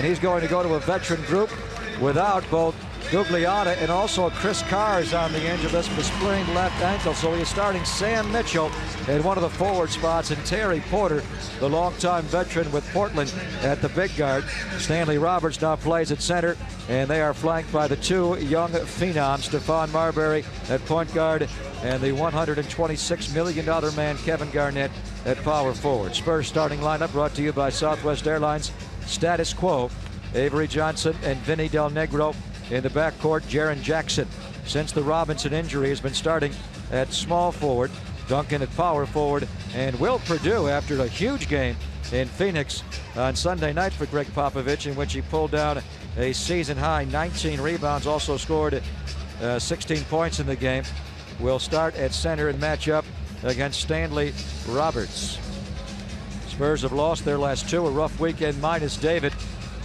and he's going to go to a veteran group without both Gugliotta and also Chris Carr is on the injured list with a sprained left ankle, so he is starting Sam Mitchell in one of the forward spots and Terry Porter, the longtime veteran with Portland, at the big guard. Stanley Roberts now plays at center, and they are flanked by the two young phenoms, Stephon Marbury at point guard and the $126 million man Kevin Garnett at power forward. Spurs starting lineup brought to you by Southwest Airlines. Status quo: Avery Johnson and Vinny Del Negro. In the backcourt, Jaren Jackson, since the Robinson injury, has been starting at small forward. Duncan at power forward, and Will Perdue, after a huge game in Phoenix on Sunday night for Greg Popovich, in which he pulled down a season-high 19 rebounds, also scored 16 points in the game, will start at center and match up against Stanley Roberts. Spurs have lost their last two, a rough weekend minus David,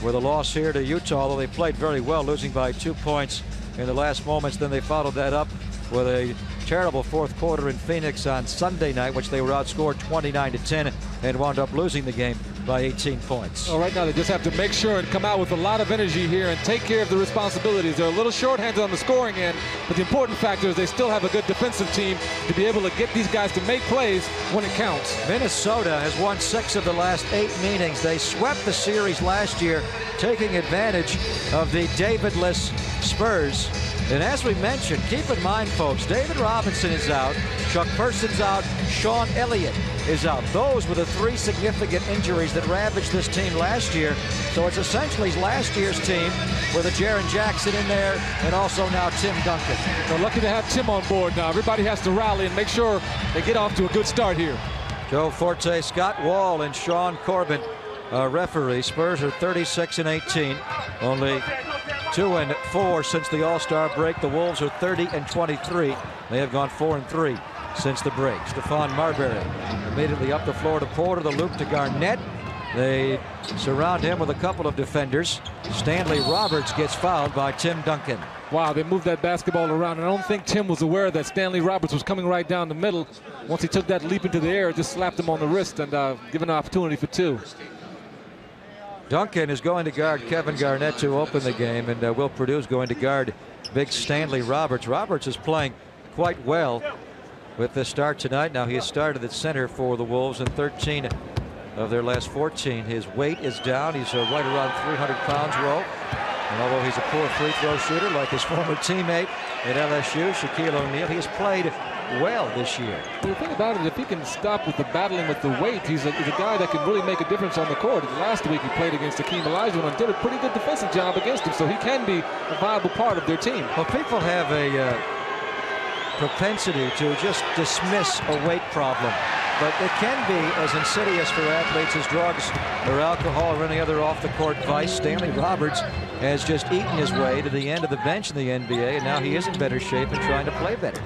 with a loss here to Utah, although they played very well, losing by 2 points in the last moments. Then they followed that up with a terrible fourth quarter in Phoenix on Sunday night, which they were outscored 29-10 and wound up losing the game by 18 points. Well, right now they just have to make sure and come out with a lot of energy here and take care of the responsibilities. They're a little shorthanded on the scoring end, but the important factor is they still have a good defensive team to be able to get these guys to make plays when it counts. Minnesota has won 6 of the last 8 meetings. They swept the series last year, taking advantage of the David-less Spurs. And as we mentioned, keep in mind, folks, David Robinson is out, Chuck Person's out, Sean Elliott is out. Those were the 3 significant injuries that ravaged this team last year. So it's essentially last year's team with a Jaren Jackson in there and also now Tim Duncan. They're lucky to have Tim on board now. Everybody has to rally and make sure they get off to a good start here. Joe Forte, Scott Wall, and Sean Corbin referee. Spurs are 36-18. Only 2-4 since the All-Star break. The Wolves are 30-23. They have gone 4-3 since the break. Stephon Marbury immediately up the floor to Porter, the loop to Garnett. They surround him with a couple of defenders. Stanley Roberts gets fouled by Tim Duncan. Wow, they moved that basketball around, and I don't think Tim was aware that Stanley Roberts was coming right down the middle. Once he took that leap into the air, just slapped him on the wrist and given an opportunity for 2. Duncan is going to guard Kevin Garnett to open the game, and Will Perdue is going to guard big Stanley Roberts. Roberts is playing quite well with the start tonight. Now he has started at center for the Wolves in 13 of their last 14. His weight is down. He's right around 300 pounds, Rowe. And although he's a poor free throw shooter like his former teammate at LSU, Shaquille O'Neal, he has played well this year. Well, the thing about it, if he can stop with the battling with the weight, he's a guy that can really make a difference on the court. Last week he played against Hakeem Olajuwon and did a pretty good defensive job against him, so he can be a viable part of their team. Well, people have a propensity to just dismiss a weight problem, but it can be as insidious for athletes as drugs or alcohol or any other off-the-court vice. Stanley Roberts has just eaten his way to the end of the bench in the NBA, and now he is in better shape and trying to play better.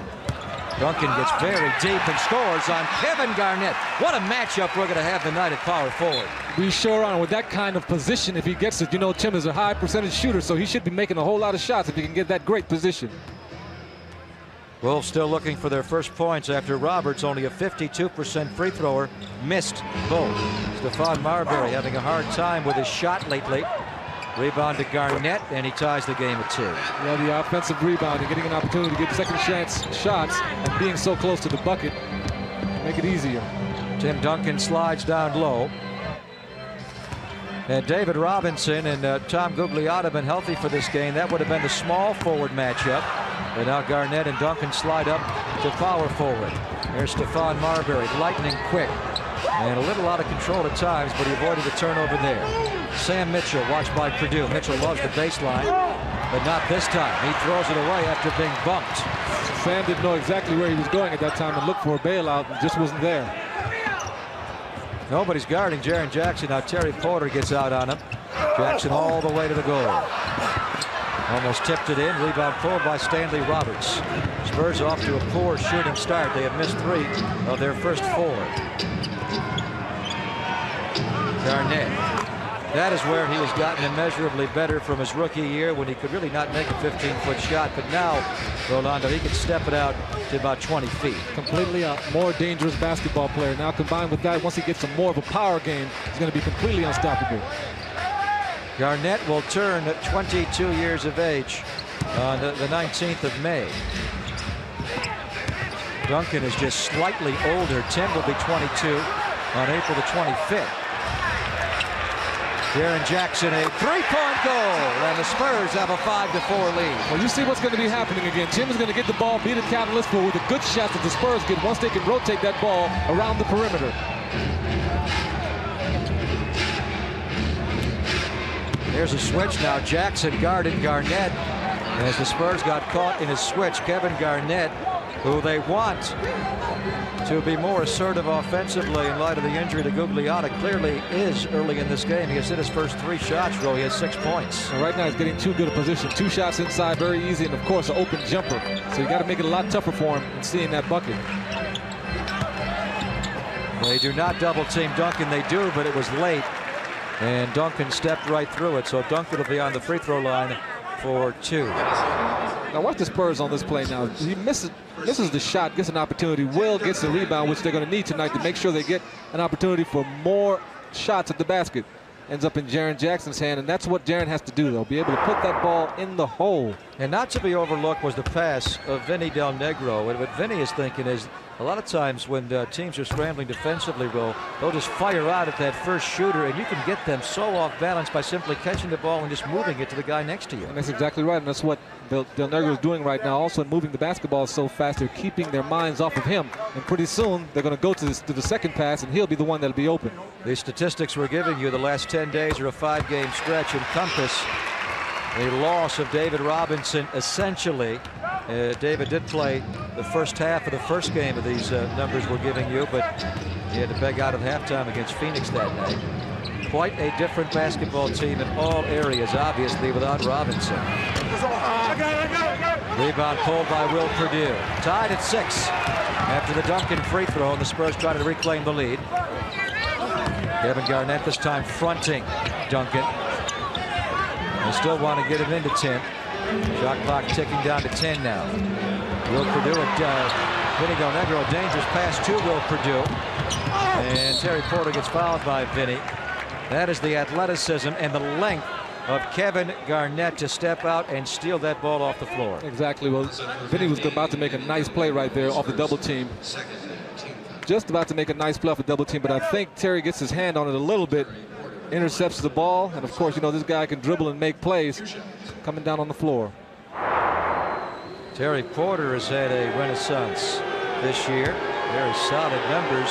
Duncan gets very deep and scores on Kevin Garnett. What a matchup we're going to have tonight at power forward. We sure are. With that kind of position, if he gets it, you know, Tim is a high percentage shooter, so he should be making a whole lot of shots if he can get that great position. Wolves still looking for their first points after Roberts, only a 52% free thrower, missed both. Stephon Marbury having a hard time with his shot lately. Rebound to Garnett, and he ties the game at 2. Yeah, the offensive rebound and getting an opportunity to get second chance shots and being so close to the bucket make it easier. Tim Duncan slides down low. And David Robinson and Tom Gugliotta have been healthy for this game. That would have been the small forward matchup. And now Garnett and Duncan slide up to power forward. There's Stephon Marbury, lightning quick. And a little out of control at times, but he avoided the turnover there. Sam Mitchell, watched by Perdue. Mitchell loves the baseline, but not this time. He throws it away after being bumped. Sam didn't know exactly where he was going at that time and looked for a bailout and just wasn't there. Nobody's guarding Jaren Jackson. Now Terry Porter gets out on him. Jackson all the way to the goal. Almost tipped it in. Rebound pulled by Stanley Roberts. Spurs off to a poor shooting start. They have missed 3 of their first 4. Garnett. That is where he has gotten immeasurably better from his rookie year when he could really not make a 15-foot shot. But now, Rolando, he can step it out to about 20 feet. Completely a more dangerous basketball player. Now combined with that, once he gets some more of a power game, he's going to be completely unstoppable. Garnett will turn 22 years of age on the 19th of May. Duncan is just slightly older. Tim will be 22 on April the 25th. Jaren Jackson, a three-point goal, and the Spurs have a 5-4 lead. Well, you see what's going to be happening again. Tim is going to get the ball, be the catalyst for the good shots that the Spurs get once they can rotate that ball around the perimeter. There's a switch now. Jackson guarded Garnett as the Spurs got caught in his switch. Kevin Garnett, who they want to be more assertive offensively in light of the injury to Gugliotta, clearly is early in this game. He has hit his first 3 shots, He has 6 points. And right now he's getting too good a position. 2 shots inside, very easy, and of course an open jumper. So you got to make it a lot tougher for him in seeing that bucket. They do not double team Duncan. They do, but it was late. And Duncan stepped right through it. So Duncan will be on the free throw line for 2. Now watch the Spurs on this play now. He misses the shot, gets an opportunity. Will gets the rebound, which they're going to need tonight to make sure they get an opportunity for more shots at the basket. Ends up in Jaren Jackson's hand, and that's what Jaren has to do, though. Be able to put that ball in the hole. And not to be overlooked was the pass of Vinny Del Negro. And what Vinny is thinking is, a lot of times when teams are scrambling defensively, they'll just fire out at that first shooter, and you can get them so off balance by simply catching the ball and just moving it to the guy next to you. And that's exactly right, and that's what Del Negro is doing right now. Also, in moving the basketball so fast, they're keeping their minds off of him. And pretty soon, they're going to go to the second pass, and he'll be the one that'll be open. The statistics we're giving you the last 10 days are a 5-game stretch encompass a loss of David Robinson, essentially. David did play the first half of the first game of these numbers we're giving you, but he had to beg out at halftime against Phoenix that night. Quite a different basketball team in all areas, obviously, without Robinson. Rebound pulled by Will Perdue. Tied at 6 after the Duncan free throw, and the Spurs try to reclaim the lead. Kevin Garnett this time fronting Duncan. They still want to get it into 10. Shot clock ticking down to 10 now. Will Perdue, Vinny Del Negro, a dangerous pass to Will Perdue. And Terry Porter gets fouled by Vinny. That is the athleticism and the length of Kevin Garnett to step out and steal that ball off the floor. Exactly. Well, Vinny was about to make a nice play right there off the double team. Just about to make a nice play off a double team, but I think Terry gets his hand on it a little bit, intercepts the ball, and of course, you know, this guy can dribble and make plays coming down on the floor. Terry Porter has had a renaissance this year. Very solid numbers.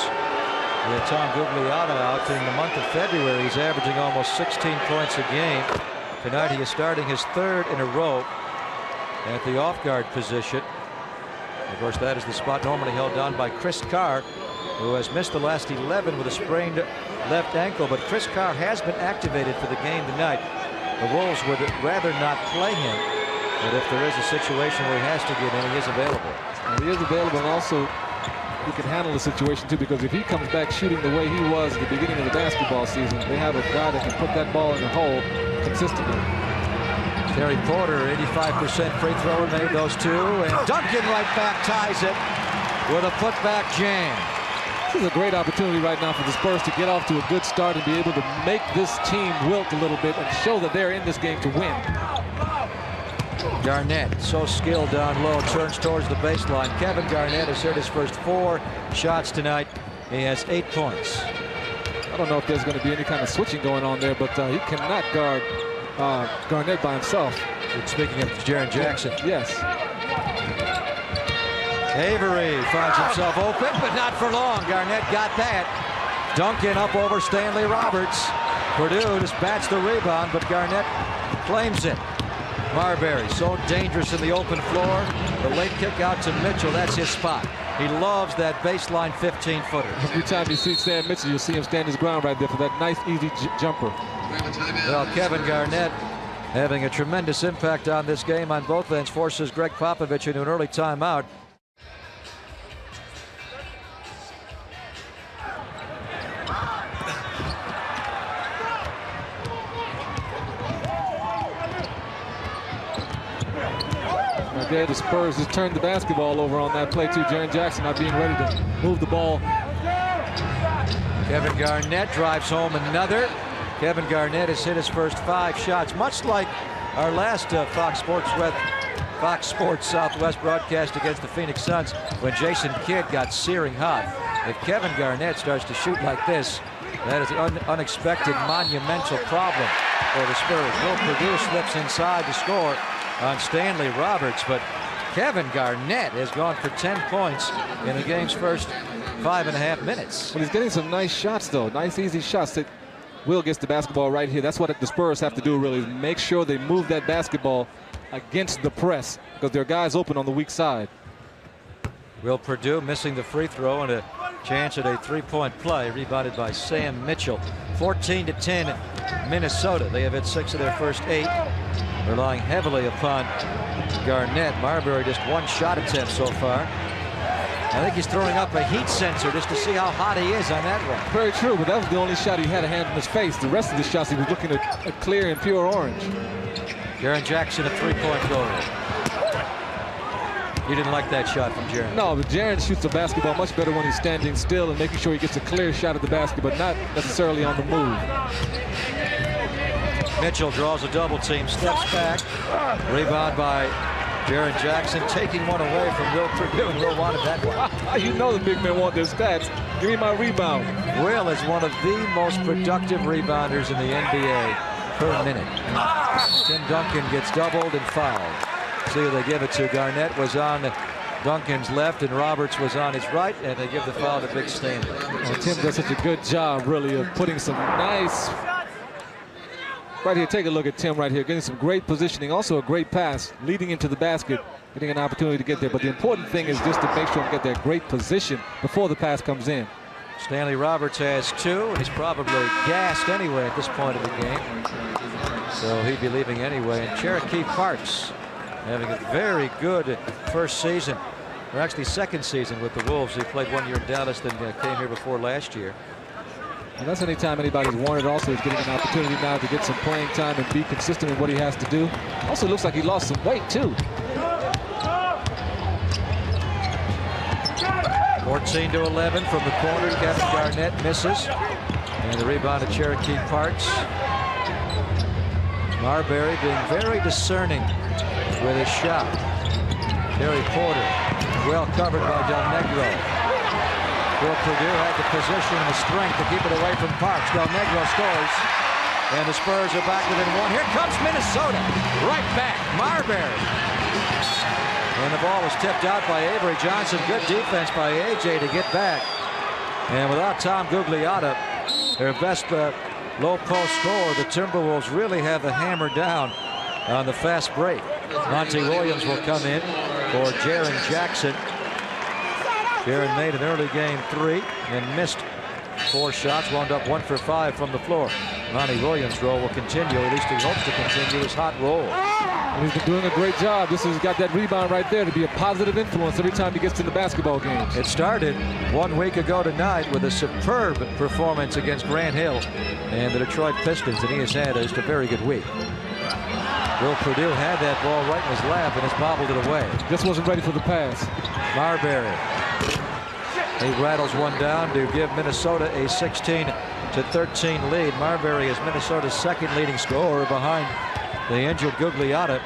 With Tom Gugliotta out in the month of February, he's averaging almost 16 points a game. Tonight he is starting his 3rd in a row at the off-guard position. Of course, that is the spot normally held down by Chris Carr, who has missed the last 11 with a sprained left ankle. But Chris Carr has been activated for the game tonight. The Wolves would rather not play him, but if there is a situation where he has to get in, he is available. And he is available, and also he can handle the situation too, because if he comes back shooting the way he was at the beginning of the basketball season, they have a guy that can put that ball in the hole consistently. Terry Porter, 85% free thrower, made those 2, and Duncan right back ties it with a putback jam. This is a great opportunity right now for the Spurs to get off to a good start and be able to make this team wilt a little bit and show that they're in this game to win. Garnett, so skilled down low, turns towards the baseline. Kevin Garnett has hit his first 4 shots tonight. He has 8 points. I don't know if there's going to be any kind of switching going on there, but he cannot guard Garnett by himself. And speaking of Jaren Jackson. Yes. Avery finds himself open, but not for long. Garnett got that. Duncan up over Stanley Roberts. Perdue just bats the rebound, but Garnett claims it. Marbury, so dangerous in the open floor. The late kick out to Mitchell, that's his spot. He loves that baseline 15-footer. Every time you see Stan Mitchell, you'll see him stand his ground right there for that nice, easy jumper. Well, Kevin Garnett having a tremendous impact on this game on both ends, forces Greg Popovich into an early timeout. There, the Spurs just turned the basketball over on that play too. Jaren Jackson not being ready to move the ball. Kevin Garnett drives home another. Kevin Garnett has hit his first 5 shots, much like our last Fox Sports Southwest broadcast against the Phoenix Suns when Jason Kidd got searing hot. If Kevin Garnett starts to shoot like this, that is an unexpected, monumental problem for the Spurs. Will Perdue slips inside to score on Stanley Roberts, but Kevin Garnett has gone for 10 points in the game's first 5.5 minutes. Well, he's getting some nice shots, though. Nice, easy shots. Will gets the basketball right here. That's what the Spurs have to do, really, is make sure they move that basketball against the press because there are guys open on the weak side. Will Perdue missing the free throw and a chance at a 3-point play, rebounded by Sam Mitchell. 14-10 Minnesota. They have hit 6 of their first 8, relying heavily upon Garnett. Marbury just 1 shot attempt so far. I think he's throwing up a heat sensor just to see how hot he is on that one. Very true, but that was the only shot he had a hand in his face. The rest of the shots he was looking at clear and pure orange. Jaren Jackson, a 3-point goal. You didn't like that shot from Jaren? No, but Jaren shoots the basketball much better when he's standing still and making sure he gets a clear shot at the basket, but not necessarily on the move. Mitchell draws a double team, steps back. Rebound by Jaren Jackson, taking one away from Will Perdue, and Will wanted that one. You know the big men want their stats. Give me my rebound. Will is one of the most productive rebounders in the NBA per minute. Tim Duncan gets doubled and fouled. See who they give it to. Garnett was on Duncan's left and Roberts was on his right, and they give the foul to Big Stanley. Well, Tim does such a good job, really, of putting some nice... Right here, take a look at Tim right here, getting some great positioning, also a great pass, leading into the basket, getting an opportunity to get there. But the important thing is just to make sure and get that great position before the pass comes in. Stanley Roberts has 2, and he's probably gassed anyway at this point of the game. So he'd be leaving anyway. And Cherokee Parks having a very good first season, or actually second season with the Wolves. He played 1 year in Dallas, then came here before last year. And that's anytime anybody's wanted. Also, he's getting an opportunity now to get some playing time and be consistent in what he has to do. Also looks like he lost some weight too. 14-11 from the corner. Kevin Garnett misses, and the rebound to Cherokee Parks. Marbury being very discerning with his shot. Terry Porter, well covered by Del Negro. Will Perdue had the position and the strength to keep it away from Parks. Del Negro scores, and the Spurs are back within 1. Here comes Minnesota, right back. Marbury. And the ball was tipped out by Avery Johnson. Good defense by A.J. to get back. And without Tom Gugliotta, their best low post scorer, the Timberwolves really have the hammer down on the fast break. Monty Williams will come in for Jaren Jackson. Jaren made an early game 3 and missed 4 shots, wound up 1 for 5 from the floor. Monty Williams' role will continue, at least he hopes to continue his hot roll. And he's been doing a great job. This has got that rebound right there to be a positive influence every time he gets in the basketball games. It started 1 week ago tonight with a superb performance against Grant Hill and the Detroit Pistons, and he has had just a very good week. Will Perdue had that ball right in his lap and has bobbled it away. Just wasn't ready for the pass. Marbury. He rattles one down to give Minnesota a 16-13 lead. Marbury is Minnesota's second leading scorer behind the injured Gugliotta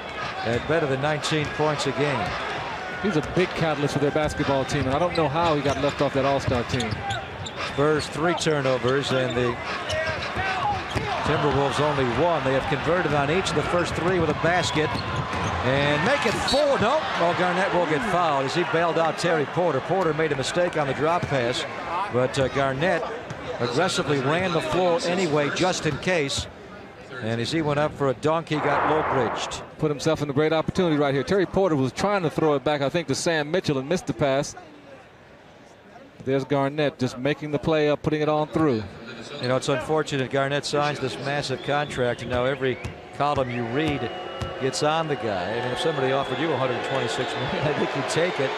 at better than 19 points a game. He's a big catalyst for their basketball team, and I don't know how he got left off that All-Star team. Spurs 3 turnovers, and the Timberwolves only 1. They have converted on each of the first 3 with a basket. And make it 4. No. Well, Garnett will get fouled as he bailed out Terry Porter. Porter made a mistake on the drop pass, but Garnett aggressively ran the floor anyway, just in case. And as he went up for a dunk, he got low-bridged. Put himself in a great opportunity right here. Terry Porter was trying to throw it back, I think, to Sam Mitchell and missed the pass. There's Garnett just making the play up, putting it on through. You know, it's unfortunate Garnett signs this massive contract, and now every column you read gets on the guy. I mean, if somebody offered you $126 million, I think you'd take it.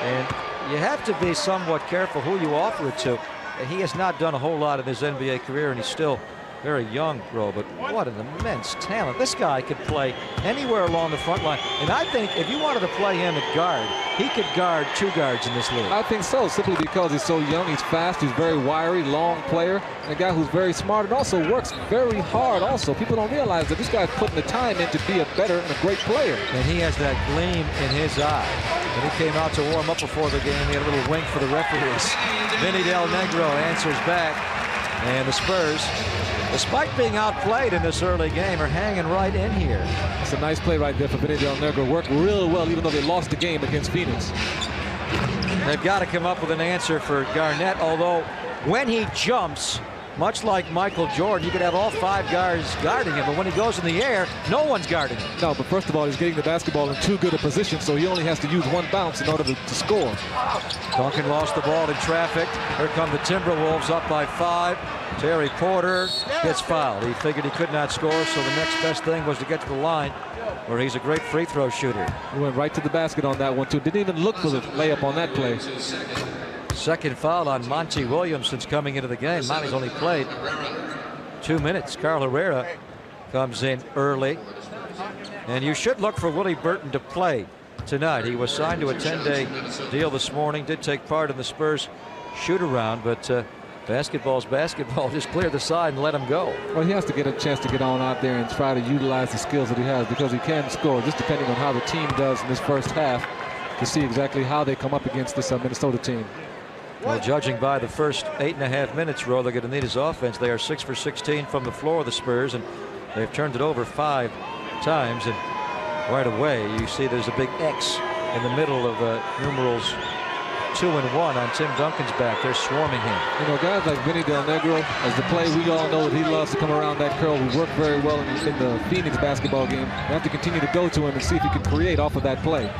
And you have to be somewhat careful who you offer it to. He has not done a whole lot in his NBA career, and he's still very young, bro, but what an immense talent. This guy could play anywhere along the front line. And I think if you wanted to play him at guard, he could guard 2 guards in this league. I think so, simply because he's so young, he's fast, he's very wiry, long player, and a guy who's very smart and also works very hard also. People don't realize that this guy's putting the time in to be a better and a great player. And he has that gleam in his eye. When he came out to warm up before the game, he had a little wink for the referees. Vinny Del Negro answers back, and the Spurs, despite being outplayed in this early game, are hanging right in here. It's a nice play right there for Vinny Del Negro. Worked real well, even though they lost the game against Phoenix. They've got to come up with an answer for Garnett, although when he jumps, much like Michael Jordan, you could have all 5 guards guarding him, but when he goes in the air, no one's guarding him. No, but first of all, he's getting the basketball in too good a position, so he only has to use 1 bounce in order to score. Duncan lost the ball in traffic. Here come the Timberwolves up by 5. Terry Porter gets fouled. He figured he could not score, so the next best thing was to get to the line, where he's a great free throw shooter. He went right to the basket on that one, too. Didn't even look for the layup on that play. Second foul on Monty Williams since coming into the game. Monty's only played 2 minutes. Carl Herrera comes in early. And you should look for Willie Burton to play tonight. He was signed to a 10-day deal this morning, did take part in the Spurs shoot-around, but basketball's basketball. Just clear the side and let him go. Well, he has to get a chance to get on out there and try to utilize the skills that he has, because he can score, just depending on how the team does in this first half, to see exactly how they come up against this Minnesota team. Well, judging by the first 8.5 minutes, Ro, they're going to need his offense. They are 6 for 16 from the floor, the Spurs, and they've turned it over 5 times. And right away, you see there's a big X in the middle of numerals 2 and 1 on Tim Duncan's back. They're swarming him. You know, guys like Vinny Del Negro, as the play, we all know that he loves to come around that curl. We worked very well in the Phoenix basketball game. We have to continue to go to him and see if he can create off of that play.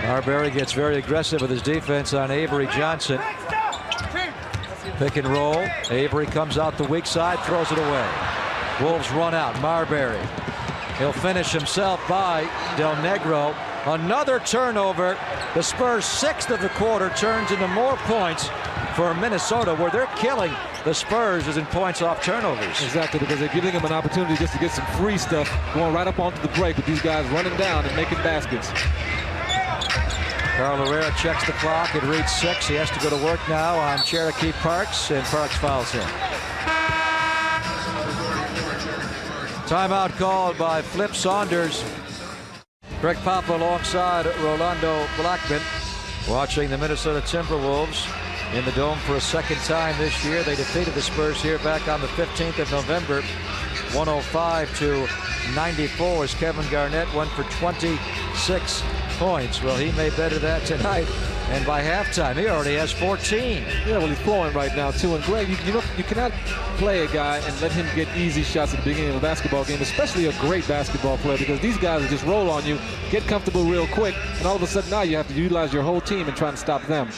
Marbury gets very aggressive with his defense on Avery Johnson. Pick and roll. Avery comes out the weak side, throws it away. Wolves run out. Marbury. He'll finish himself by Del Negro. Another turnover. The Spurs' 6th of the quarter turns into more points for Minnesota, where they're killing the Spurs is in points off turnovers. Exactly, because they're giving him an opportunity just to get some free stuff going right up onto the break with these guys running down and making baskets. Carl Herrera checks the clock. It reads 6. He has to go to work now on Cherokee Parks, and Parks fouls him. Timeout called by Flip Saunders. Greg Papa alongside Rolando Blackman, watching the Minnesota Timberwolves in the Dome for a second time this year. They defeated the Spurs here back on the 15th of November, 105-94, as Kevin Garnett went for 26 points. Well, he may better that tonight, and by halftime he already has 14. Yeah, well, he's flowing right now too. And Greg, you cannot play a guy and let him get easy shots at the beginning of a basketball game, especially a great basketball player, because these guys will just roll on you, get comfortable real quick, and all of a sudden now you have to utilize your whole team and try and stop them.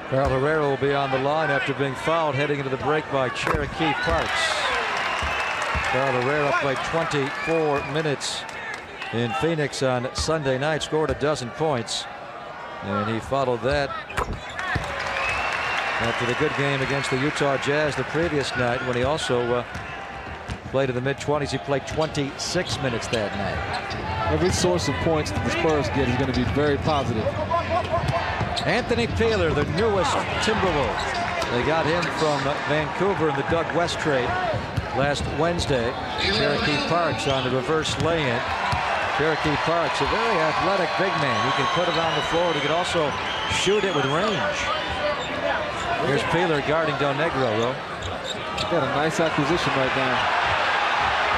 Carl Herrera will be on the line after being fouled heading into the break by Cherokee Parks. Carl Herrera played 24 minutes in Phoenix on Sunday night, scored a dozen points, and he followed that after the good game against the Utah Jazz the previous night, when he also played in the mid-20s. He played 26 minutes that night. Every source of points that the Spurs get is going to be very positive. Anthony Peeler, the newest Timberwolves. They got him from Vancouver in the Doug West trade last Wednesday. Cherokee Parks on the reverse lay-in. Cherokee Parks, a very athletic big man. He can put it on the floor, and he can also shoot it with range. Here's Peeler guarding Del Negro, though. Got a nice acquisition right now.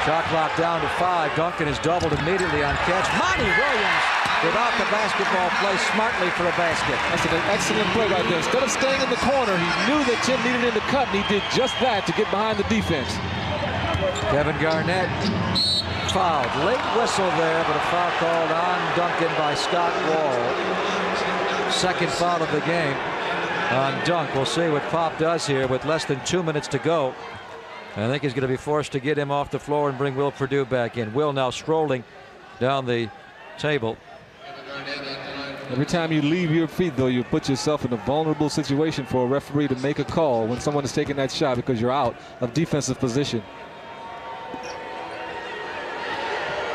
Shot clock down to 5. Duncan is doubled immediately on catch. Monty Williams without the basketball, plays smartly for a basket. That's an excellent play right there. Instead of staying in the corner, he knew that Tim needed him to cut, and he did just that to get behind the defense. Kevin Garnett fouled. Late whistle there, but a foul called on Duncan by Scott Wall. Second foul of the game on Dunk. We'll see what Pop does here with less than 2 minutes to go. I think he's going to be forced to get him off the floor and bring Will Perdue back in. Will now strolling down the table. Every time you leave your feet, though, you put yourself in a vulnerable situation for a referee to make a call when someone is taking that shot, because you're out of defensive position.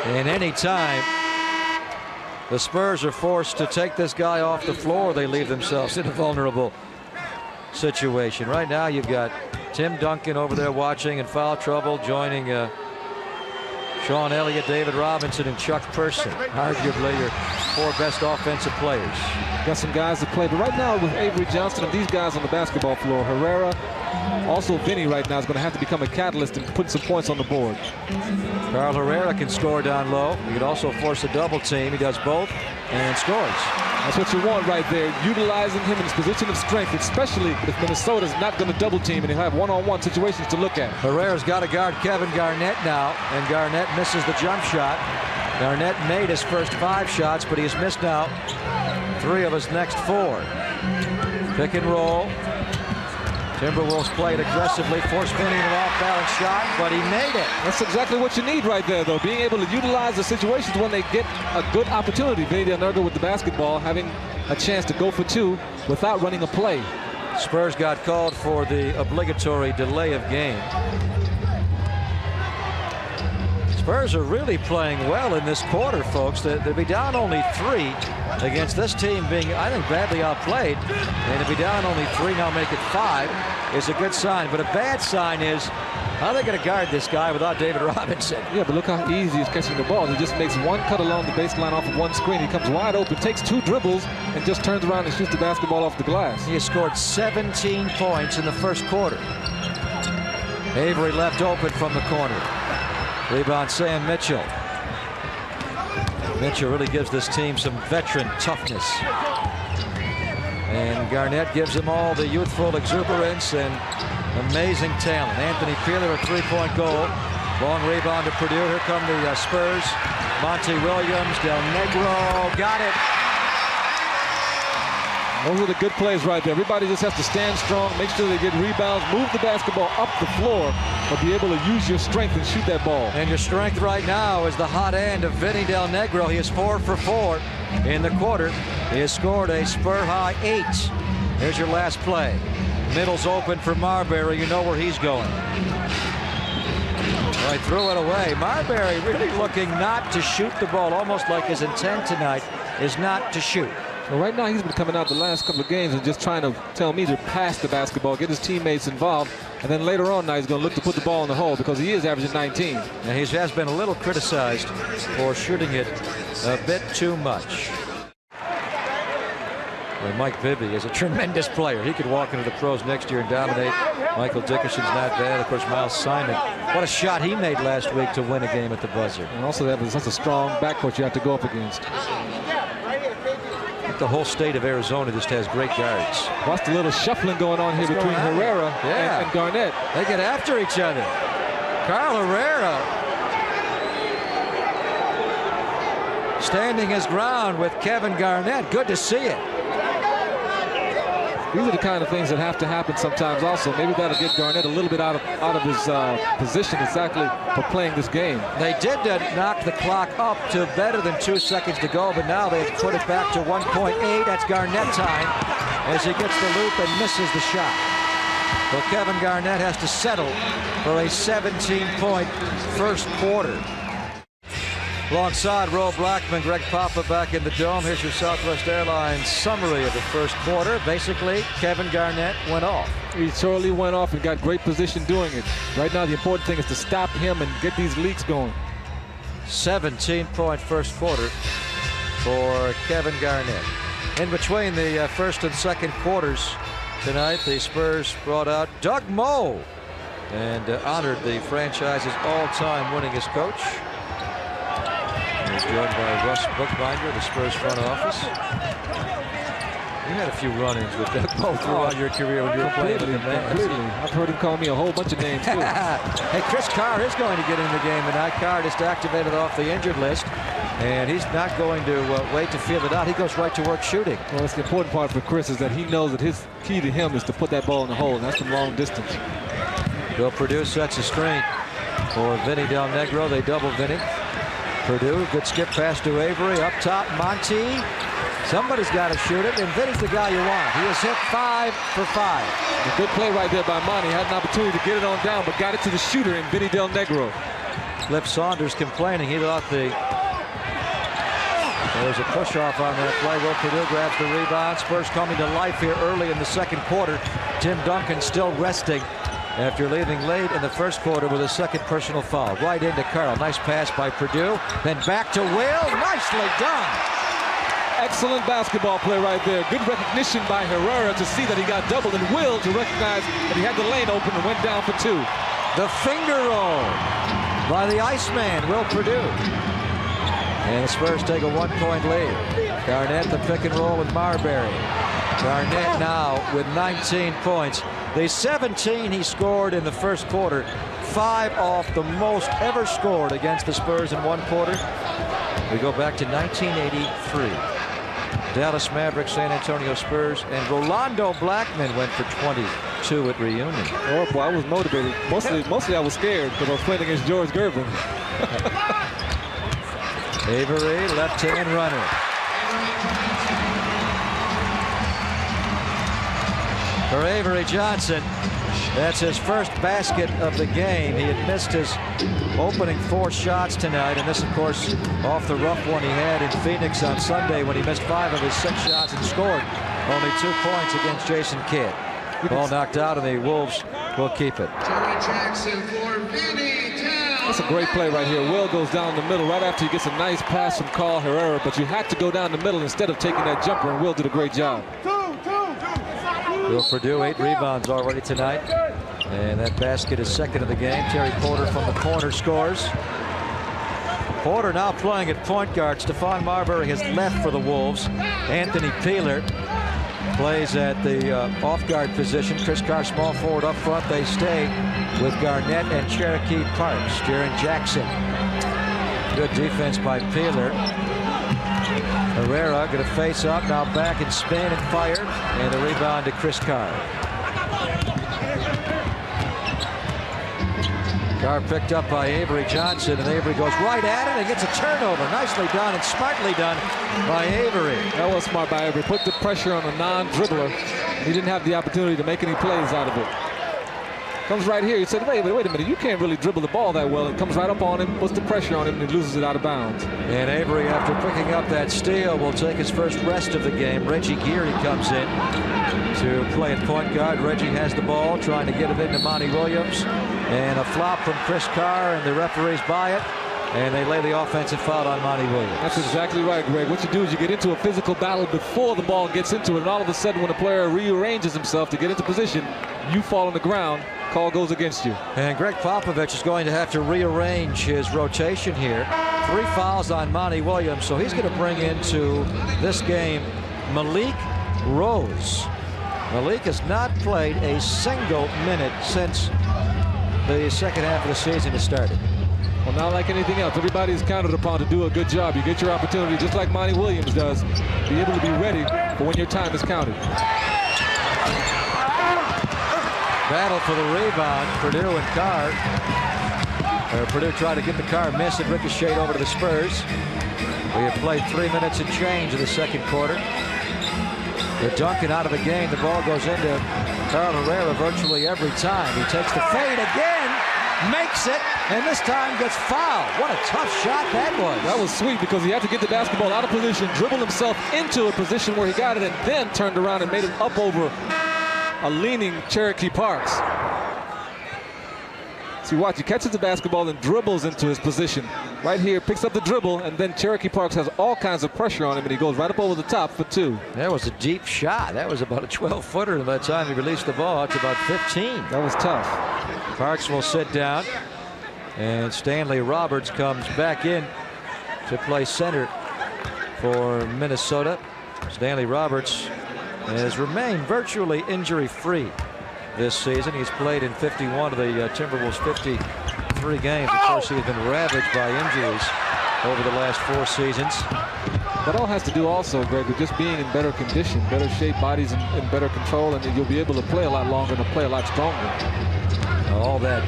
And any time the Spurs are forced to take this guy off the floor, they leave themselves in a vulnerable situation. Right now you've got Tim Duncan over there watching in foul trouble, joining Sean Elliott, David Robinson, and Chuck Person, arguably your 4 best offensive players. Got some guys to play, but right now with Avery Johnson and these guys on the basketball floor, Herrera, also Vinny right now is going to have to become a catalyst and put some points on the board. Carl Herrera can score down low. He could also force a double team. He does both and scores. That's what you want right there, utilizing him in his position of strength, especially if Minnesota's not going to double team and he'll have one-on-one situations to look at. Herrera's got to guard Kevin Garnett now, and Garnett misses the jump shot. Garnett made his first 5 shots, but he's missed now 3 of his next 4. Pick and roll. Timberwolves played aggressively, forced Vinny an off-balance shot, but he made it. That's exactly what you need right there, though, being able to utilize the situations when they get a good opportunity. Vinny Del Negro with the basketball, having a chance to go for 2 without running a play. Spurs got called for the obligatory delay of game. Spurs are really playing well in this quarter, folks. They'll be down only 3 against this team being, I think, badly outplayed. And to be down only 3, now make it 5, is a good sign. But a bad sign is, how are they going to guard this guy without David Robinson? Yeah, but look how easy he's catching the ball. He just makes 1 cut along the baseline off of 1 screen. He comes wide open, takes 2 dribbles, and just turns around and shoots the basketball off the glass. He has scored 17 points in the first quarter. Avery left open from the corner. Rebound, Sam Mitchell. Mitchell really gives this team some veteran toughness. And Garnett gives them all the youthful exuberance and amazing talent. Anthony Peeler, a 3-point goal. Long rebound to Purdue. Here come the Spurs. Monty Williams, Del Negro, got it. Those are the good plays right there. Everybody just has to stand strong, make sure they get rebounds, move the basketball up the floor, but be able to use your strength and shoot that ball. And your strength right now is the hot end of Vinny Del Negro. He is 4 for 4 in the quarter. He has scored a Spur-high 8. Here's your last play. Middle's open for Marbury. You know where he's going. Well, he threw it away. Marbury really looking not to shoot the ball, almost like his intent tonight is not to shoot. Well, right now he's been coming out the last couple of games and just trying to tell me to pass the basketball, get his teammates involved, and then later on now he's going to look to put the ball in the hole because he is averaging 19. And he has been a little criticized for shooting it a bit too much. Well, Mike Bibby is a tremendous player. He could walk into the pros next year and dominate. Michael Dickerson's not bad. Of course, Miles Simon. What a shot he made last week to win a game at the buzzer. And also that was such a strong backcourt you have to go up against. The whole state of Arizona just has great guards. Watch the little shuffling going on here between Herrera and Garnett. They get after each other. Carl Herrera standing his ground with Kevin Garnett. Good to see it. These are the kind of things that have to happen sometimes also. Maybe that'll get Garnett a little bit out of his position exactly for playing this game. They did knock the clock up to better than 2 seconds to go, but now they've put it back to 1.8. That's Garnett time as he gets the loop and misses the shot. So Kevin Garnett has to settle for a 17-point first quarter. Alongside Roe Blackman, Greg Papa back in the dome. Here's your Southwest Airlines summary of the first quarter. Basically, Kevin Garnett went off. He totally went off and got great position doing it. Right now, the important thing is to stop him and get these leaks going. 17-point first quarter for Kevin Garnett. In between the first and second quarters tonight, the Spurs brought out Doug Moe and honored the franchise's all-time winningest coach. He's joined by Russ Bookbinder, the Spurs front office. You had a few run-ins with Doug Moe throughout your career when you were playing with the man. I've heard him call me a whole bunch of names, too. Hey, Chris Carr is going to get in the game tonight. Carr just activated off the injured list, and he's not going to wait to feel it out. He goes right to work shooting. Well, that's the important part for Chris is that he knows that his key to him is to put that ball in the hole, and that's from long distance. Bill Purdue sets a screen for Vinny Del Negro. They double Vinny. Purdue, good skip pass to Avery. Up top, Monty. Somebody's got to shoot it, and Vinny's the guy you want. He has hit 5 for 5. A good play right there by Monty. Had an opportunity to get it on down, but got it to the shooter in Vinny Del Negro. Cliff Saunders complaining. He thought the There's a push-off on that play. Will Purdue grabs the rebound. Spurs coming to life here early in the second quarter. Tim Duncan still resting after leaving late in the first quarter with a second personal foul. Right into Carl. Nice pass by Purdue. Then back to Will. Nicely done. Excellent basketball play right there. Good recognition by Herrera to see that he got doubled, and Will to recognize that he had the lane open and went down for two. The finger roll by the Iceman, Will Purdue. And the Spurs take a 1-point lead. Garnett the pick and roll with Marbury. Garnett now with 19 points. The 17 he scored in the first quarter, 5 off the most ever scored against the Spurs in one quarter. We go back to 1983. Dallas Mavericks, San Antonio Spurs, and Rolando Blackman went for 22 at reunion. Oh boy, I was motivated. Mostly I was scared because I was playing against George Gervin. Avery, left-hand runner. For Avery Johnson, that's his first basket of the game. He had missed his opening 4 shots tonight, and this, of course, off the rough one he had in Phoenix on Sunday when he missed 5 of his 6 shots and scored only 2 points against Jason Kidd. Ball knocked out, and the Wolves will keep it. That's a great play right here. Will goes down the middle right after he gets a nice pass from Carl Herrera, but you had to go down the middle instead of taking that jumper, and Will did a great job. Will Purdue 8 rebounds already tonight, and that basket is second of the game. Terry Porter from the corner scores. Porter now playing at point guard. Stephon Marbury has left for the Wolves. Anthony Peeler plays at the off guard position. Chris Carr small forward up front. They stay with Garnett and Cherokee Parks. Jaren Jackson. Good defense by Peeler. Herrera going to face up, now back and spin and fire, and the rebound to Chris Carr. Carr picked up by Avery Johnson, and Avery goes right at it and gets a turnover. Nicely done and smartly done by Avery. That was smart by Avery. Put the pressure on a non-dribbler. He didn't have the opportunity to make any plays out of it. Comes right here. He said, wait a minute, you can't really dribble the ball that well. It comes right up on him, puts the pressure on him, and he loses it out of bounds. And Avery, after picking up that steal, will take his first rest of the game. Reggie Geary comes in to play at point guard. Reggie has the ball, trying to get it into Monty Williams. And a flop from Chris Carr, and the referees buy it. And they lay the offensive foul on Monty Williams. That's exactly right, Greg. What you do is you get into a physical battle before the ball gets into it, and all of a sudden when a player rearranges himself to get into position, you fall on the ground. Call goes against you. And Greg Popovich is going to have to rearrange his rotation here. 3 fouls on Monty Williams, so he's going to bring into this game Malik Rose. Malik has not played a single minute since the second half of the season has started. Well, not like anything else. Everybody's counted upon to do a good job. You get your opportunity just like Monty Williams does. Be able to be ready for when your time is counted. Battle for the rebound, Purdue and Carr. Purdue tried to get the Carr miss and ricocheted over to the Spurs. We have played 3 minutes and change in the second quarter. With Duncan out of the game, the ball goes into Carl Herrera virtually every time. He takes the fade again, makes it, and this time gets fouled. What a tough shot that was. That was sweet because he had to get the basketball out of position, dribble himself into a position where he got it, and then turned around and made it up over a leaning Cherokee Parks. See, watch, he catches the basketball and dribbles into his position. Right here, picks up the dribble, and then Cherokee Parks has all kinds of pressure on him, and he goes right up over the top for 2. That was a deep shot. That was about a 12-footer, and by the time he released the ball, it's about 15. That was tough. Parks will sit down, and Stanley Roberts comes back in to play center for Minnesota. Stanley Roberts has remained virtually injury-free this season. He's played in 51 of the Timberwolves' 53 games. Of course, he has been ravaged by injuries over the last 4 seasons. That all has to do also, Greg, with just being in better condition, better shape, bodies in better control, and you'll be able to play a lot longer and play a lot stronger. All that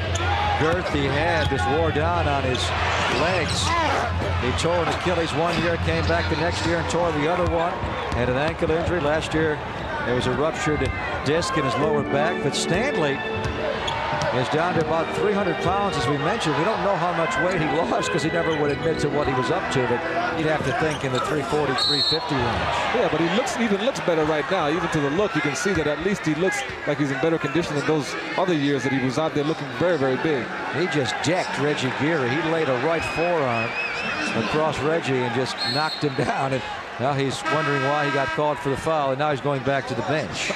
girth he had just wore down on his legs. He tore an Achilles one year, came back the next year and tore the other one. Had an ankle injury last year. There was a ruptured disc in his lower back. But Stanley is down to about 300 pounds, as we mentioned. We don't know how much weight he lost because he never would admit to what he was up to, but you'd have to think in the 340, 350 range. Yeah, but he even looks better right now. Even to the look, you can see that at least he looks like he's in better condition than those other years that he was out there looking very, very big. He just decked Reggie Geary. He laid a right forearm across Reggie and just knocked him down. And now he's wondering why he got called for the foul, and now he's going back to the bench.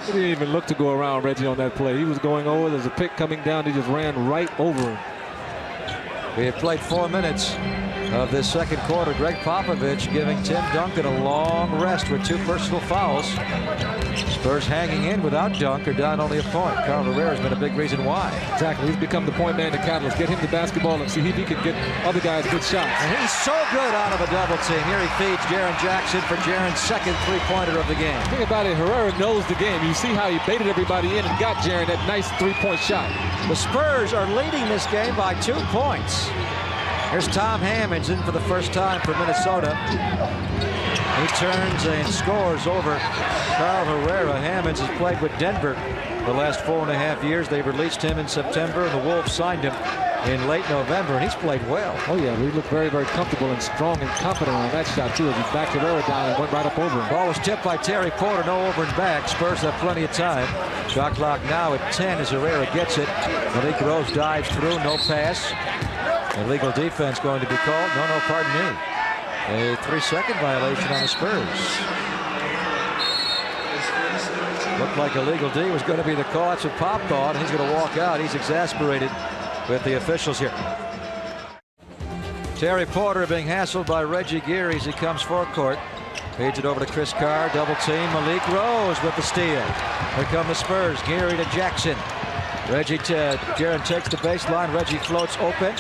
He didn't even look to go around Reggie on that play. He was going over. There's a pick coming down. He just ran right over him. We have played 4 minutes of this second quarter. Greg Popovich giving Tim Duncan a long rest with 2 personal fouls. Spurs hanging in without Dunk, are down only a point. Carl Herrera has been a big reason why. Exactly. He's become the point man, the catalyst. Get him the basketball and see if he can get other guys good shots. And he's so good out of a double team. Here he feeds Jaren Jackson for Jaren's second three-pointer of the game. The thing about it, Herrera knows the game. You see how he baited everybody in and got Jaren that nice three-point shot. The Spurs are leading this game by 2 points. Here's Tom Hammonds in for the first time for Minnesota. He turns and scores over Carl Herrera. Hammonds has played with Denver the last 4.5 years. They released him in September, and the Wolves signed him in late November, and he's played well. Oh, yeah, he looked very, very comfortable and strong and confident on that shot, too, as he backed Herrera down and went right up over him. Ball was tipped by Terry Porter, no over and back. Spurs have plenty of time. Shot clock now at 10 as Herrera gets it. Malik Rose dives through, no pass. Illegal defense going to be called. No, pardon me. A 3-second violation on the Spurs. Looked like illegal D was going to be the call. That's what Pop thought. He's going to walk out. He's exasperated with the officials here. Terry Porter being hassled by Reggie Geary as he comes forecourt. Feeds it over to Chris Carr. Double team. Malik Rose with the steal. Here come the Spurs. Geary to Jackson. Jaren takes the baseline. Reggie floats open.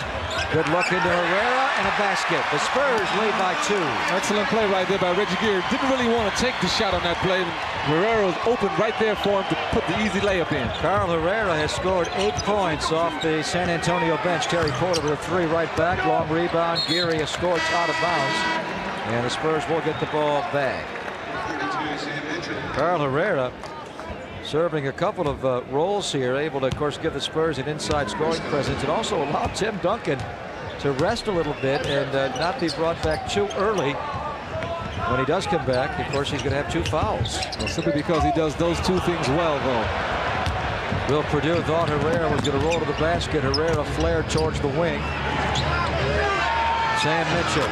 Good look into Herrera and a basket. The Spurs lead by 2. Excellent play right there by Reggie Geary. Didn't really want to take the shot on that play. Herrera was open right there for him to put the easy layup in. Carl Herrera has scored 8 points off the San Antonio bench. Terry Porter with a 3 right back. Long rebound. Geary has scored out of bounds. And the Spurs will get the ball back. Carl Herrera serving a couple of roles here, able to, of course, give the Spurs an inside scoring presence and also allow Tim Duncan to rest a little bit and not be brought back too early. When he does come back, of course, he's going to have 2 fouls. Well, simply because he does those 2 things well, though. Will Purdue thought Herrera was going to roll to the basket. Herrera flared towards the wing. Sam Mitchell.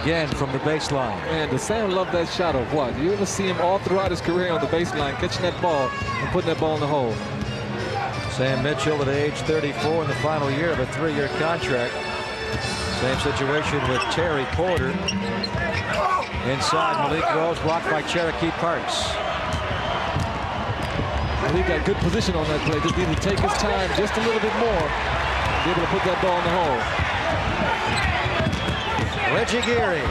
Again from the baseline. Man, does Sam love that shot of what? You ever see him all throughout his career on the baseline, catching that ball and putting that ball in the hole? Sam Mitchell at age 34 in the final year of a 3-year contract. Same situation with Terry Porter. Inside, Malik Rose blocked by Cherokee Parks. Malik got good position on that play. Just needed to take his time just a little bit more to be able to put that ball in the hole. Reggie Geary.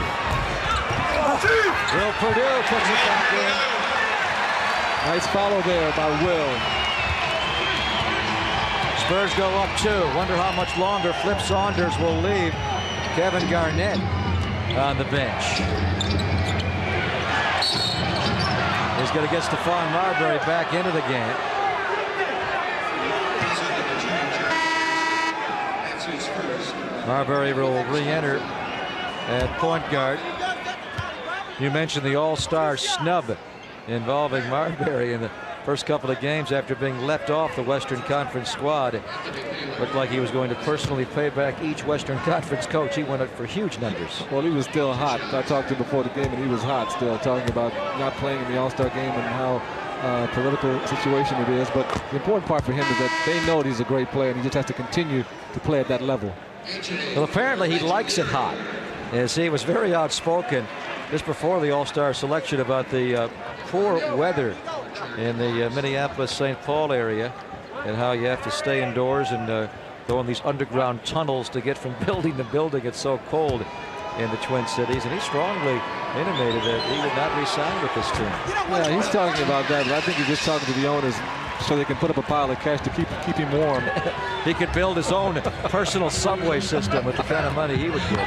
Will Purdue puts it back in. Nice follow there by Will. Spurs go up 2. Wonder how much longer Flip Saunders will leave Kevin Garnett on the bench. He's going to get Stephon Marbury back into the game. Marbury will re-enter at point guard. You mentioned the all-star snub involving Marbury in the first couple of games after being left off the Western Conference squad. It looked like he was going to personally pay back each Western Conference coach. He went up for huge numbers. Well, he was still hot. I talked to him before the game, and he was hot still, talking about not playing in the all-star game and how political situation it is. But the important part for him is that they know that he's a great player, and he just has to continue to play at that level. Well, apparently he likes it hot, as he was very outspoken just before the all-star selection about the poor weather in the Minneapolis-St. Paul area and how you have to stay indoors and go in these underground tunnels to get from building to building. It's so cold in the Twin Cities, and he strongly intimated that he would not re-sign with this team. Yeah, he's talking about that, but I think he's just talking to the owners so they can put up a pile of cash to keep him warm. He could build his own personal subway system with the kind of money he would get.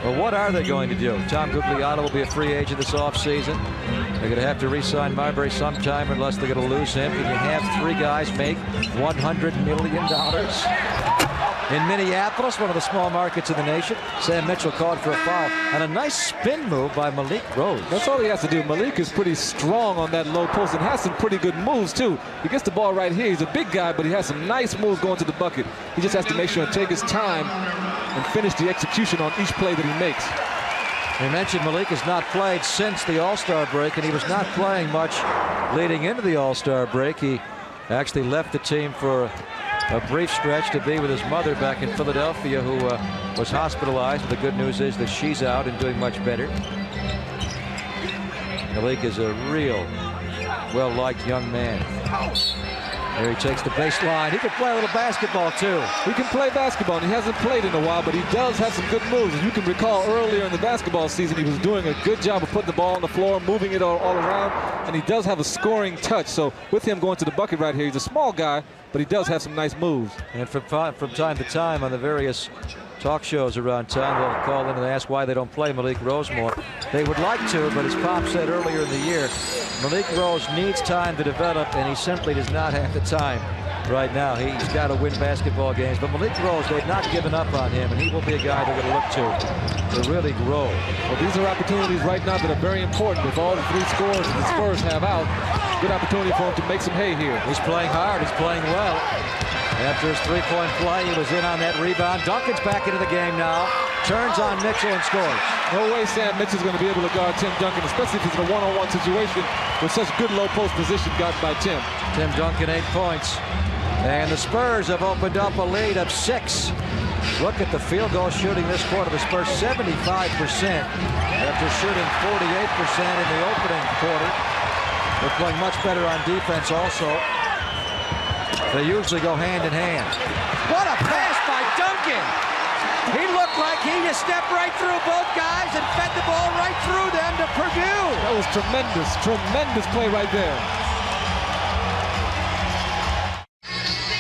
Well, what are they going to do? Tom Gugliotta will be a free agent this offseason. They're going to have to re-sign Marbury sometime unless they're going to lose him. Can you have 3 guys make $100 million? In Minneapolis, one of the small markets in the nation, Sam Mitchell called for a foul. And a nice spin move by Malik Rose. That's all he has to do. Malik is pretty strong on that low post and has some pretty good moves, too. He gets the ball right here. He's a big guy, but he has some nice moves going to the bucket. He just has to make sure and take his time and finish the execution on each play that he makes. We mentioned Malik has not played since the All-Star break, and he was not playing much leading into the All-Star break. He actually left the team for a brief stretch to be with his mother back in Philadelphia, who was hospitalized. The good news is that she's out and doing much better. Malik is a real well-liked young man. Here he takes the baseline. He can play a little basketball, too. He can play basketball, and he hasn't played in a while, but he does have some good moves. As you can recall, earlier in the basketball season, he was doing a good job of putting the ball on the floor, moving it all around, and he does have a scoring touch. So with him going to the bucket right here, he's a small guy, but he does have some nice moves. And from time to time on the various talk shows around town, they'll call in and ask why they don't play Malik Rose more. They would like to, but as Pop said earlier in the year, Malik Rose needs time to develop, and he simply does not have the time right now. He's got to win basketball games. But Malik Rose, they've not given up on him, and he will be a guy they're going to look to really grow. Well, these are opportunities right now that are very important. With all the 3 scores that the Spurs have out, good opportunity for him to make some hay here. He's playing hard. He's playing well. After his 3-point play, he was in on that rebound. Duncan's back into the game now. Turns on Mitchell and scores. No way Sam Mitchell's going to be able to guard Tim Duncan, especially if it's in a one-on-one situation with such good low post position got by Tim. Tim Duncan, 8 points. And the Spurs have opened up a lead of 6. Look at the field goal shooting this quarter. The Spurs 75% after shooting 48% in the opening quarter. They're playing much better on defense also. They usually go hand in hand. What a pass by Duncan! He looked like he just stepped right through both guys and fed the ball right through them to Purdue. That was tremendous play right there.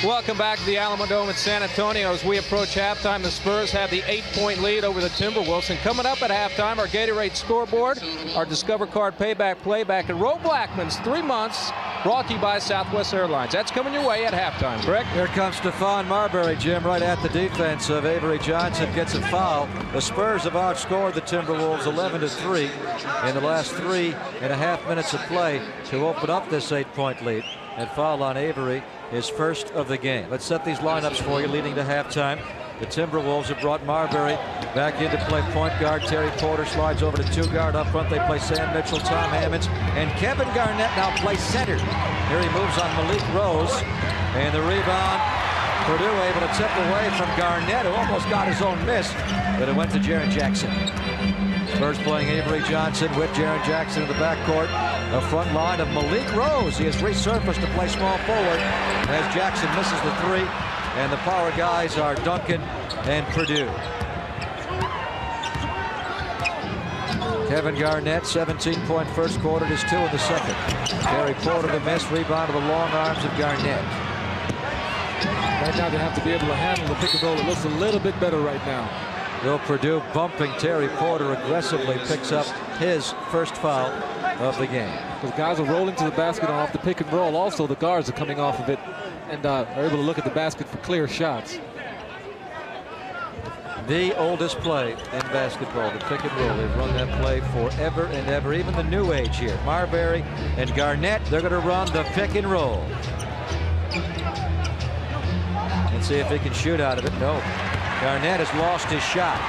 Welcome back to the Alamo Dome in San Antonio. As we approach halftime, the Spurs have the 8-point lead over the Timberwolves. And coming up at halftime, our Gatorade scoreboard, our Discover Card playback, and Ro Blackman's 3 months, brought to you by Southwest Airlines. That's coming your way at halftime, correct? Here comes Stephon Marbury, Jim, right at the defense of Avery Johnson, gets a foul. The Spurs have outscored the Timberwolves 11-3 in the last 3.5 minutes of play to open up this 8-point lead. And foul on Avery, his first of the game. Let's set these lineups for you leading to halftime. The Timberwolves have brought Marbury back in to play point guard. Terry Porter slides over to 2 guard. Up front they play Sam Mitchell, Tom Hammonds, and Kevin Garnett now plays center. Here he moves on Malik Rose, and the rebound, Purdue able to tip away from Garnett, who almost got his own miss, but it went to Jaren Jackson. Spurs playing Avery Johnson with Jaren Jackson in the backcourt. A front line of Malik Rose. He has resurfaced to play small forward as Jackson misses the 3. And the power guys are Duncan and Purdue. Kevin Garnett, 17-point first quarter, just 2 in the second. Terry Porter the miss, rebound to the long arms of Garnett. Right now they have to be able to handle the pick and roll. It looks a little bit better right now. Will Purdue bumping Terry Porter aggressively, picks up his first foul of the game. Those guys are rolling to the basket off the pick and roll. Also, the guards are coming off of it and are able to look at the basket for clear shots. The oldest play in basketball, the pick and roll. They've run that play forever and ever, even the new age here. Marbury and Garnett, they're going to run the pick and roll. And see if he can shoot out of it. No. Garnett has lost his shot.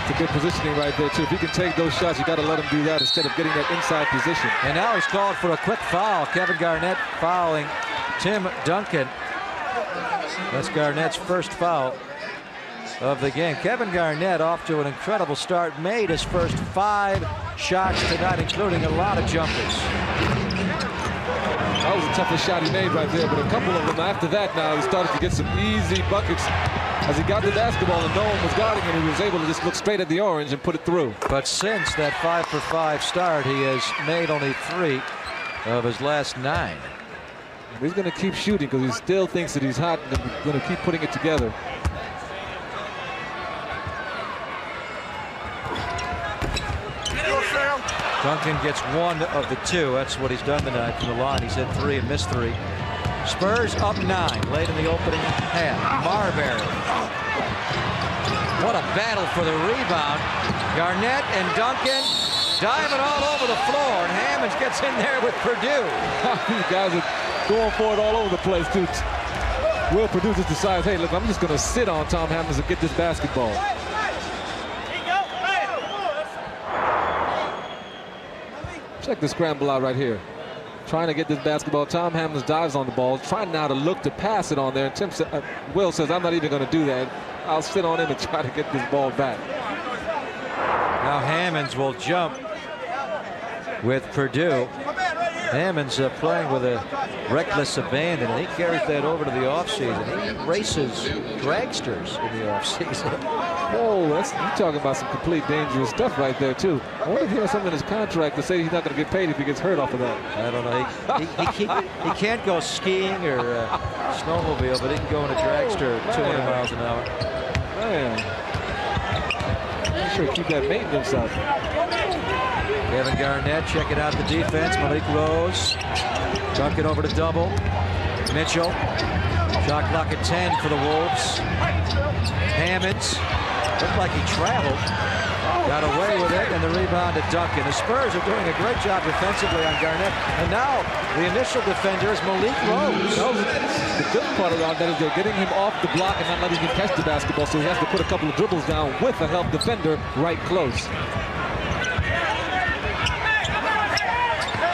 It's a good positioning right there, too. If you can take those shots, you got to let him do that instead of getting that inside position. And now he's called for a quick foul. Kevin Garnett fouling Tim Duncan. That's Garnett's first foul of the game. Kevin Garnett off to an incredible start. Made his first 5 shots tonight, including a lot of jumpers. That was the toughest shot he made right there, but a couple of them after that now, he started to get some easy buckets. As he got the basketball and no one was guarding him, he was able to just look straight at the orange and put it through. But since that 5-for-5 start, he has made only 3 of his last 9. He's going to keep shooting because he still thinks that he's hot and he's going to keep putting it together. Duncan gets one of the two. That's what he's done tonight from the line. He's hit 3 and missed 3. Spurs up 9 late in the opening half. Marbury. What a battle for the rebound. Garnett and Duncan diving all over the floor, and Hammonds gets in there with Purdue. These guys are going for it all over the place, too. Will Purdue just decides, hey, look, I'm just going to sit on Tom Hammonds and get this basketball. Check the scramble out right here. Trying to get this basketball. Tom Hammonds dives on the ball, trying now to look to pass it on there. And Will says, I'm not even going to do that. I'll sit on him and try to get this ball back. Now Hammonds will jump with Purdue. Hammonds playing with a reckless abandon, and he carries that over to the offseason. He races dragsters in the offseason. Whoa, you're talking about some complete dangerous stuff right there, too. I wonder if he has something in his contract to say he's not going to get paid if he gets hurt off of that. I don't know. He can't go skiing or snowmobile, but he can go in a dragster 200 miles an hour. Man. Sure, keep that maintenance up. Kevin Garnett checking out the defense. Malik Rose. Duncan over to double. Mitchell. Shot clock at 10 for the Wolves. Hammonds. Looked like he traveled. Got away with it, and the rebound to Duncan. The Spurs are doing a great job defensively on Garnett. And now the initial defender is Malik Rose. The good part about that is they're getting him off the block and not letting him catch the basketball, so he has to put a couple of dribbles down with a help defender right close.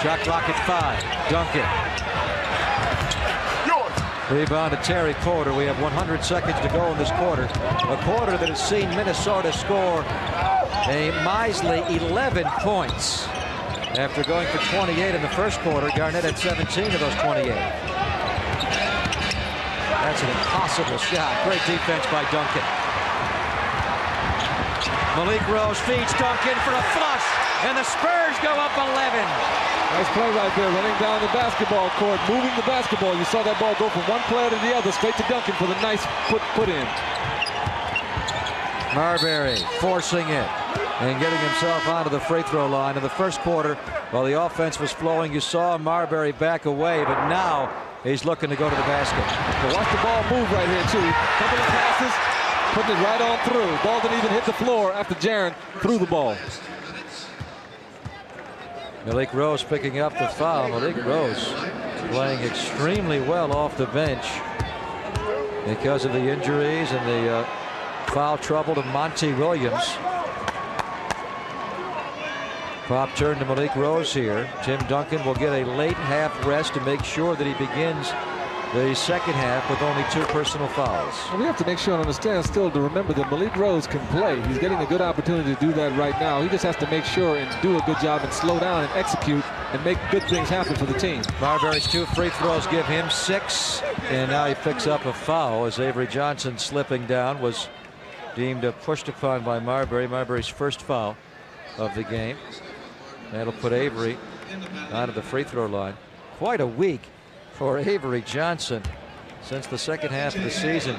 Shot clock at 5. Duncan. Rebound to Terry Porter. We have 100 seconds to go in this quarter. A quarter that has seen Minnesota score a measly 11 points. After going for 28 in the first quarter, Garnett had 17 of those 28. That's an impossible shot. Great defense by Duncan. Malik Rose feeds Duncan for a flush, and the Spurs go up 11. Nice play right there, running down the basketball court, moving the basketball. You saw that ball go from one player to the other, straight to Duncan for the nice put in. Marbury forcing it and getting himself onto the free throw line. In the first quarter, while the offense was flowing, you saw Marbury back away, but now he's looking to go to the basket. But watch the ball move right here, too. Couple of passes, putting it right on through. Ball didn't even hit the floor after Jaren threw the ball. Malik Rose picking up the foul. Malik Rose playing extremely well off the bench because of the injuries and the foul trouble to Monty Williams. Pop turn to Malik Rose here. Tim Duncan will get a late half rest to make sure that he begins the second half with only 2 personal fouls. Well, we have to make sure and understand still to remember that Malik Rose can play. He's getting a good opportunity to do that right now. He just has to make sure and do a good job and slow down and execute and make good things happen for the team. Marbury's 2 free throws give him 6, and now he picks up a foul as Avery Johnson slipping down was deemed pushed upon by Marbury. Marbury's first foul of the game. That'll put Avery onto the free throw line. Quite a week for Avery Johnson since the second half of the season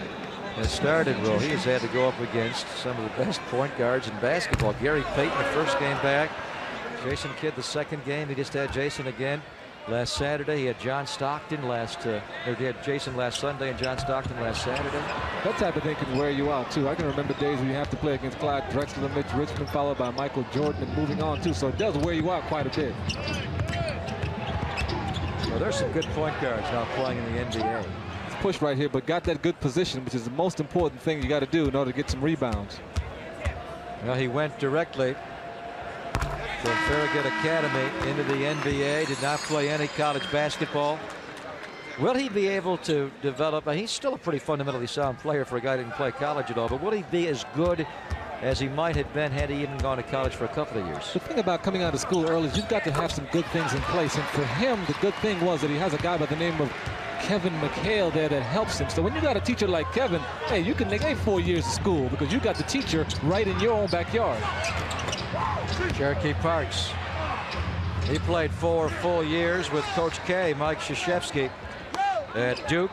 has started. Well, he has had to go up against some of the best point guards in basketball. Gary Payton the first game back. Jason Kidd the second game. He just had Jason again last Saturday. He had John Stockton he had Jason last Sunday and John Stockton last Saturday. That type of thing can wear you out too. I can remember days when you have to play against Clyde Drexler, Mitch Richmond, followed by Michael Jordan, and moving on too. So it does wear you out quite a bit. Well, there's some good point guards now playing in the NBA. It's pushed right here, but got that good position, which is the most important thing you got to do in order to get some rebounds. Well, he went directly from Farragut Academy into the NBA. Did not play any college basketball. Will he be able to develop? He's still a pretty fundamentally sound player for a guy who didn't play college at all, but will he be as good as he might have been had he even gone to college for a couple of years? The thing about coming out of school early is you've got to have some good things in place, and for him the good thing was that he has a guy by the name of Kevin McHale there that helps him. So when you got a teacher like Kevin, hey, you can negate 4 years of school because you got the teacher right in your own backyard. Cherokee Parks. He played 4 full years with Coach K, Mike Krzyzewski, at Duke.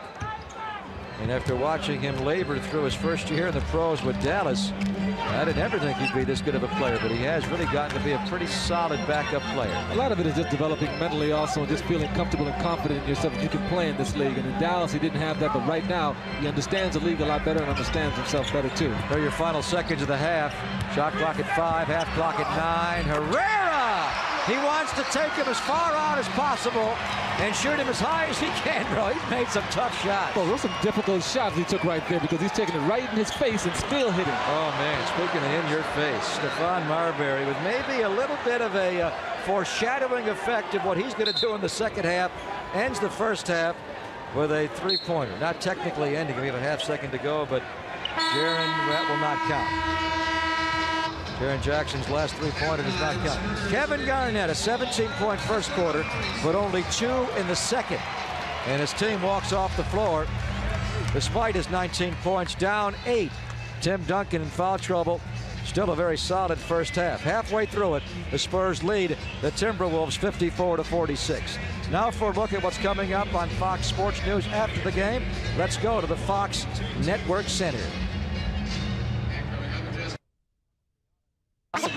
And after watching him labor through his first year in the pros with Dallas, I didn't ever think he'd be this good of a player, but he has really gotten to be a pretty solid backup player. A lot of it is just developing mentally also, and just feeling comfortable and confident in yourself that you can play in this league. And in Dallas, he didn't have that, but right now, he understands the league a lot better and understands himself better, too. Here are your final seconds of the half. Shot clock at 5, half clock at 9. Herrera! He wants to take him as far out as possible and shoot him as high as he can, bro. He's made some tough shots. Well, those are some difficult shots he took right there because he's taking it right in his face and still hitting. Oh, man, speaking of in your face, Stephon Marbury with maybe a little bit of a foreshadowing effect of what he's going to do in the second half. Ends the first half with a three-pointer. Not technically ending. We have a half second to go, but Jaren, that will not count. Jaren Jackson's last three-pointer does not count. Kevin Garnett, a 17-point first quarter, but only 2 in the second. And his team walks off the floor despite his 19 points, down 8. Tim Duncan in foul trouble. Still a very solid first half. Halfway through it, the Spurs lead the Timberwolves 54-46. Now for a look at what's coming up on Fox Sports News after the game. Let's go to the Fox Network Center.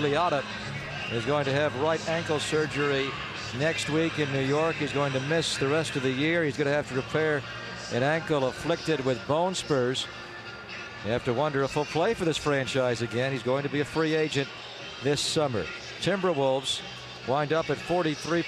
Liotta is going to have right ankle surgery next week in New York. He's going to miss the rest of the year. He's going to have to repair an ankle afflicted with bone spurs. You have to wonder if he'll play for this franchise again. He's going to be a free agent this summer. Timberwolves wind up at 43.